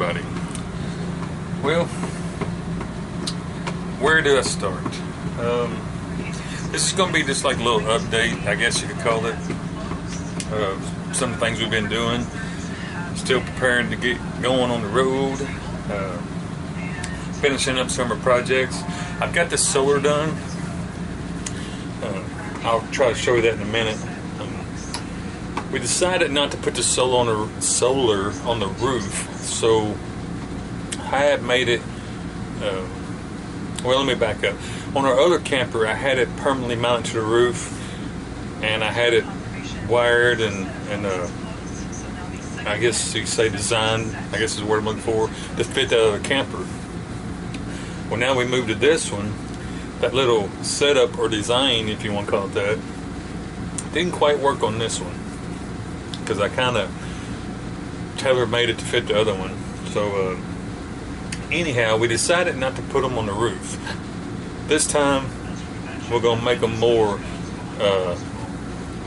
everybody. Well, where do I start? This is going to be just like a little update, I guess you could call it. Some of the things we've been doing. Still preparing to get going on the road. Finishing up summer projects. I've got this solar done. I'll try to show you that in a minute. We decided not to put the solar on the roof, so I have made it. Well, let me back up. On our other camper, I had it permanently mounted to the roof, and I had it wired and I guess you could say designed, I guess is the word I'm looking for, to fit the other camper. Well, now we moved to this one. That little setup or design, if you want to call it that, didn't quite work on this one because I kind of tailor-made it to fit the other one. So anyhow, we decided not to put them on the roof. This time we're gonna make them more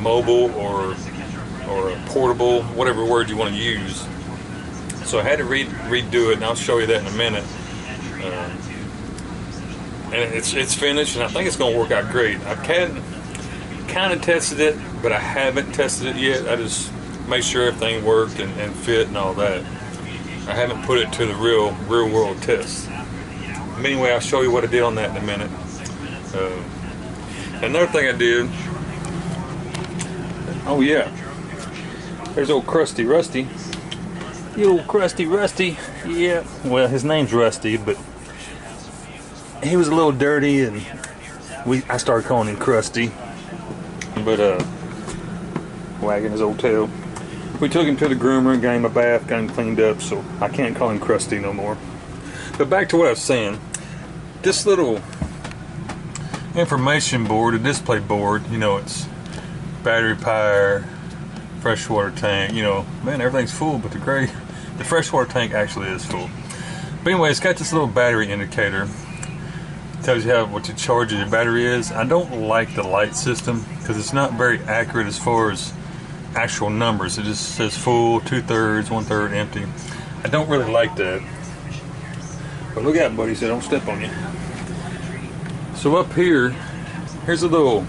mobile or portable, whatever word you want to use. So I had to redo it, and I'll show you that in a minute. And it's finished, and I think it's going to work out great. I've kind of tested it, but I haven't tested it yet. I just made sure everything worked and fit and all that. I haven't put it to the real world test. But anyway, I'll show you what I did on that in a minute. Another thing I did, oh yeah, there's old Crusty Rusty. The old Crusty Rusty, yeah. Well, his name's Rusty, but he was a little dirty, and I started calling him Crusty. But wagging his old tail. We took him to the groomer, got him a bath, got him cleaned up, so I can't call him Crusty no more. But back to what I was saying. This little information board, a display board, you know, it's battery power, freshwater tank, you know, man, everything's full, but the freshwater tank actually is full. But anyway, it's got this little battery indicator. Tells you what your charge of your battery is. I don't like the light system because it's not very accurate as far as actual numbers. It just says full, 2/3, 1/3 empty. I don't really like that. But look out, buddy, so don't step on you. So up here, here's a little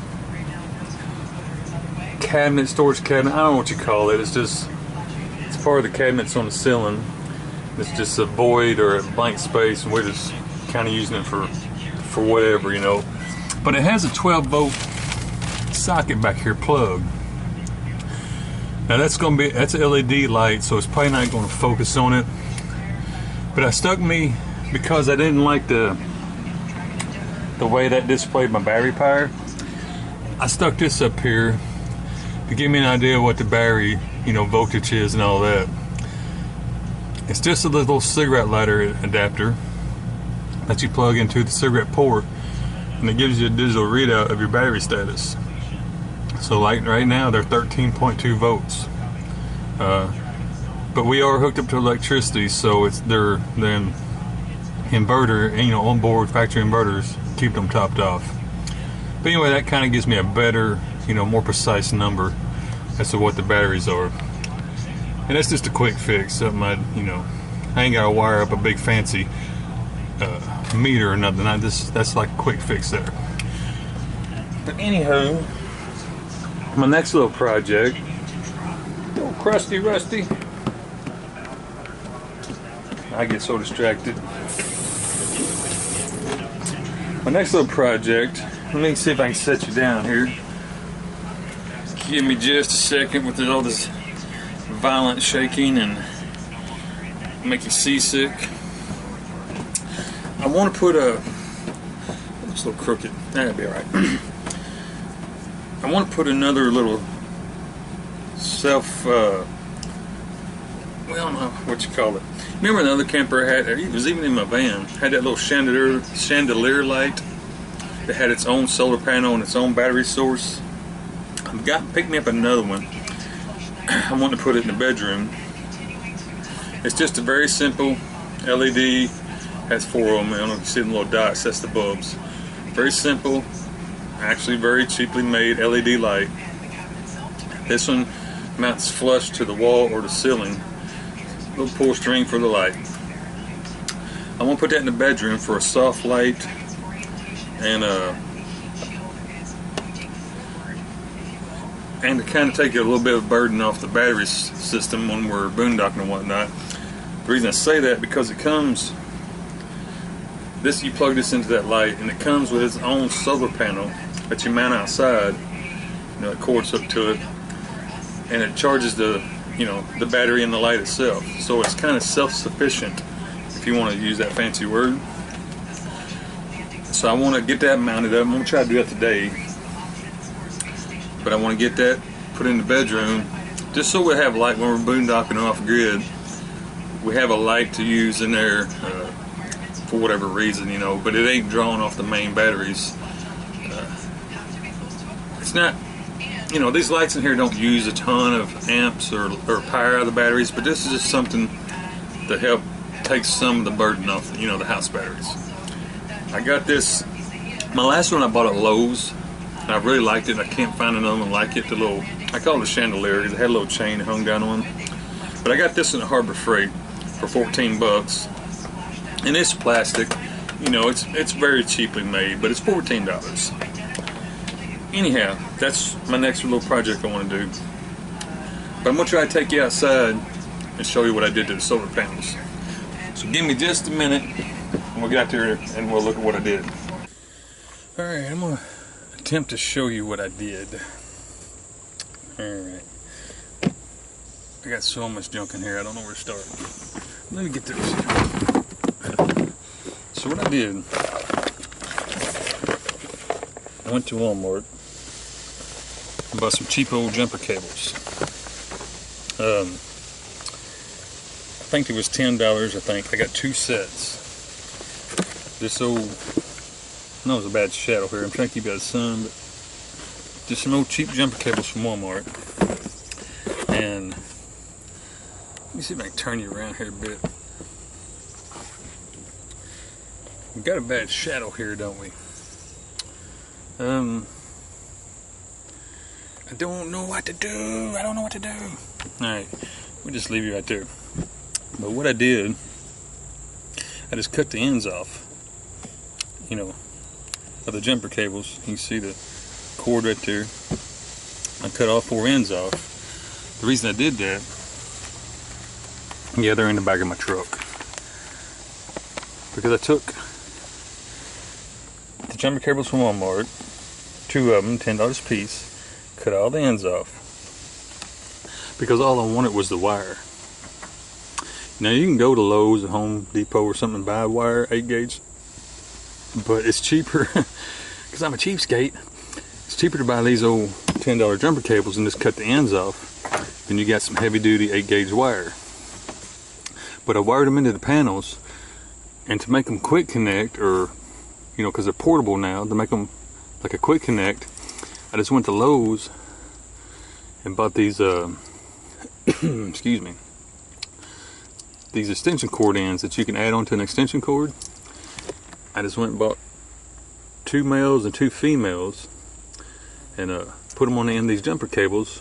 cabinet, storage cabinet. I don't know what you call it. It's part of the cabinets on the ceiling. It's just a void or a blank space, and we're just kind of using it for whatever, you know. But it has a 12-volt socket back here, plug. Now that's an LED light, so it's probably not going to focus on it. But I stuck because I didn't like the way that displayed my battery power. I stuck this up here to give me an idea of what the battery, you know, voltage is and all that. It's just a little cigarette lighter adapter that you plug into the cigarette port, and it gives you a digital readout of your battery status. So like right now they're 13.2 volts, but we are hooked up to electricity, so they're inverter, you know, onboard factory inverters keep them topped off. But anyway, that kind of gives me a better, you know, more precise number as to what the batteries are. And that's just a quick fix, something I ain't gotta wire up a big fancy meter or nothing. That's like a quick fix there. But anywho, my next little project, oh, Crusty Rusty. I get so distracted. My next little project, let me see if I can set you down here. Give me just a second with all this violent shaking and make you seasick. I want to put it's a little crooked. That'll be alright. I want to put another little well, I don't know what you call it. Remember the other camper it was even in my van, had that little chandelier light that had its own solar panel and its own battery source. I've picked me up another one. I want to put it in the bedroom. It's just a very simple LED. Has 4 of them. I don't know if you see the little dots. That's the bulbs. Very simple, actually very cheaply made LED light. This one mounts flush to the wall or the ceiling. Little pull string for the light. I want to put that in the bedroom for a soft light and to kind of take a little bit of burden off the battery system when we're boondocking and whatnot. The reason I say that because it comes, you plug this into that light and it comes with its own solar panel that you mount outside. You know, it cords up to it and it charges the battery and the light itself. So it's kind of self-sufficient, if you want to use that fancy word. So I want to get that mounted up. I'm going to try to do that today. But I want to get that put in the bedroom just so we have light when we're boondocking off grid. We have a light to use in there for whatever reason, but it ain't drawing off the main batteries. It's not, these lights in here don't use a ton of amps or power out of the batteries, but this is just something to help take some of the burden off, the house batteries. I got this, my last one I bought at Lowe's. I really liked it. I can't find another one like it. I call it a chandelier because it had a little chain hung down on. But I got this in the Harbor Freight for 14 bucks. And it's plastic. It's very cheaply made, but it's $14. Anyhow, that's my next little project I want to do. But I'm going to try to take you outside and show you what I did to the solar panels. So give me just a minute and we'll get out there and we'll look at what I did. Alright, I'm going to attempt to show you what I did. Alright. I got so much junk in here, I don't know where to start. Let me get this. So what I did, I went to Walmart and bought some cheap old jumper cables. I think it was $10, I think. I got 2 sets. This old, no, it's a bad shadow here. I'm trying to keep you out of the sun, but just some old cheap jumper cables from Walmart. And let me see if I can turn you around here a bit. We've got a bad shadow here, don't we? I don't know what to do. I don't know what to do. Alright, we'll just leave you right there. But what I did, I just cut the ends off, of the jumper cables. You can see the cord right there. I cut all 4 ends off. The reason I did that, yeah, they're in the back of my truck. Because I took the jumper cables from Walmart, 2 of them, $10 a piece, cut all the ends off. Because all I wanted was the wire. Now you can go to Lowe's or Home Depot or something and buy a wire, 8 gauge. But it's cheaper, because I'm a cheapskate, it's cheaper to buy these old $10 jumper cables and just cut the ends off. Then you got some heavy duty 8 gauge wire. But I wired them into the panels, and to make them quick connect, or, because they're portable now, to make them like a quick connect, I just went to Lowe's and bought these, excuse me, these extension cord ends that you can add onto an extension cord. I just went and bought 2 males and 2 females and put them on the end of these jumper cables,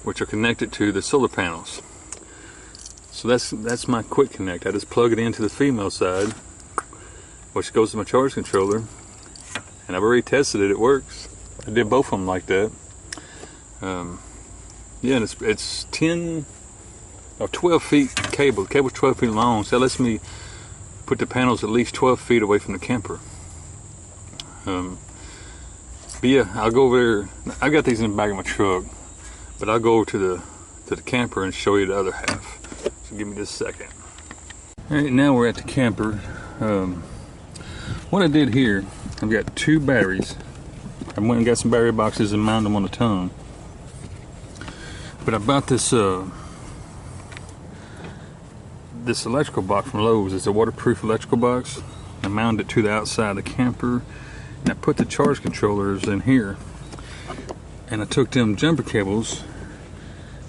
which are connected to the solar panels. So that's my quick connect. I just plug it into the female side, which goes to my charge controller, and I've already tested it. It works. I did both of them like that. Yeah, and it's 12 feet cable. The cable's 12 feet long, so that lets me put the panels at least 12 feet away from the camper. But yeah, I'll go over there. I've got these in the back of my truck, but I'll go over to the camper and show you the other half. So give me just a second. Alright, now we're at the camper. What I did here, I've got 2 batteries. I went and got some battery boxes and mounted them on the tongue. But I bought this this electrical box from Lowe's. It's a waterproof electrical box. I mounted it to the outside of the camper, and I put the charge controllers in here. And I took them jumper cables,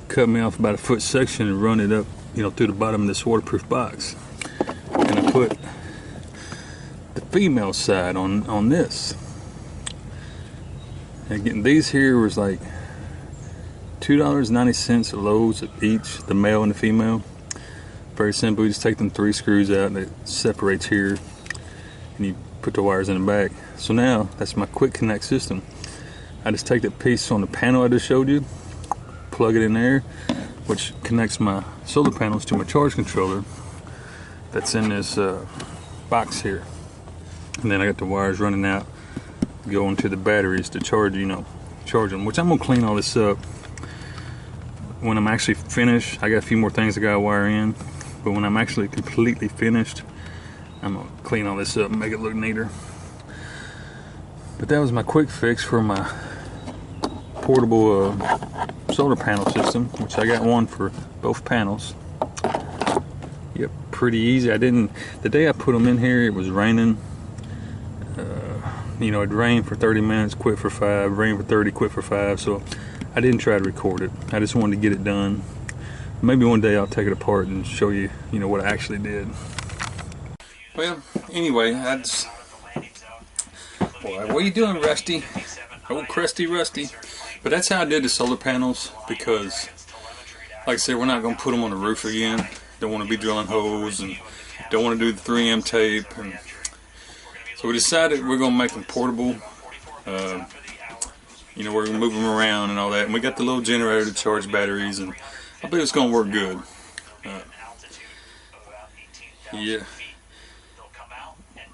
cut me off about a foot section, and run it up, through the bottom of this waterproof box. And I put the female side on this. And getting these here was like $2.90 at Lowe's at each, the male and the female, Very simple. You just take them 3 screws out and it separates here, and you put the wires in the back. So now that's my quick connect system. I just take that piece on the panel I just showed you, plug it in there, which connects my solar panels to my charge controller that's in this box here. And then I got the wires running out going to the batteries to charge, charge them, which I'm gonna clean all this up when I'm actually finished. I got a few more things I gotta wire in, but when I'm actually completely finished, I'm gonna clean all this up and make it look neater. But that was my quick fix for my portable solar panel system, which I got one for both panels. Yep, pretty easy. The day I put them in here, it was raining. It rained for 30 minutes, quit for 5, rained for 30, quit for 5, so I didn't try to record it. I just wanted to get it done. Maybe one day I'll take it apart and show you, what I actually did. Well, anyway, boy, what are you doing, Rusty? Old crusty Rusty. But that's how I did the solar panels, because, like I said, we're not going to put them on the roof again. Don't want to be drilling holes, and don't want to do the 3M tape. And so we decided we're going to make them portable. We're going to move them around and all that. And we got the little generator to charge batteries, and I believe it's going to work good. Yeah.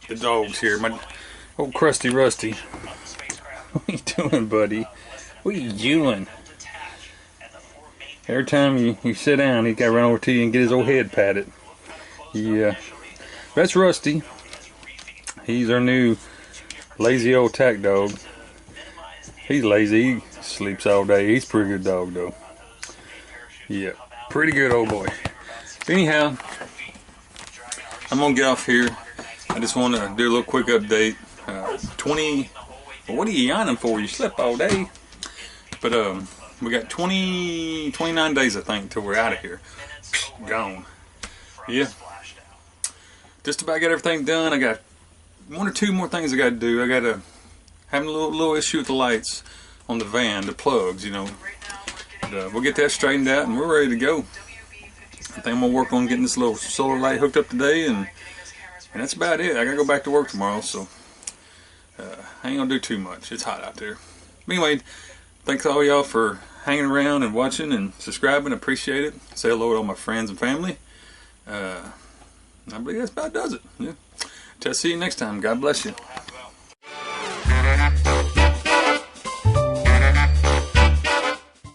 The dog's here. My old crusty Rusty. What are you doing, buddy? What are you doing? Every time you sit down, he's got to run over to you and get his old head patted. Yeah. That's Rusty. He's our new lazy old tack dog. He's lazy. He sleeps all day. He's a pretty good dog, though. Yeah. Pretty good old boy. Anyhow, I'm going to get off here. I just want to do a little quick update. Well, what are you yawning for? You slept all day. But we got 29 days, I think, till we're out of here. Gone. Yeah. Just about got everything done. I got 1 or 2 more things I got to do. I got to have a little issue with the lights on the van, the plugs, But, we'll get that straightened out, and we're ready to go. I think I'm gonna work on getting this little solar light hooked up today, and that's about it. I gotta go back to work tomorrow, so I ain't gonna do too much. It's hot out there. But anyway, thanks all y'all for hanging around and watching and subscribing. Appreciate it. Say hello to all my friends and family. I believe that's about does it. Yeah. Till I see you next time. God bless you.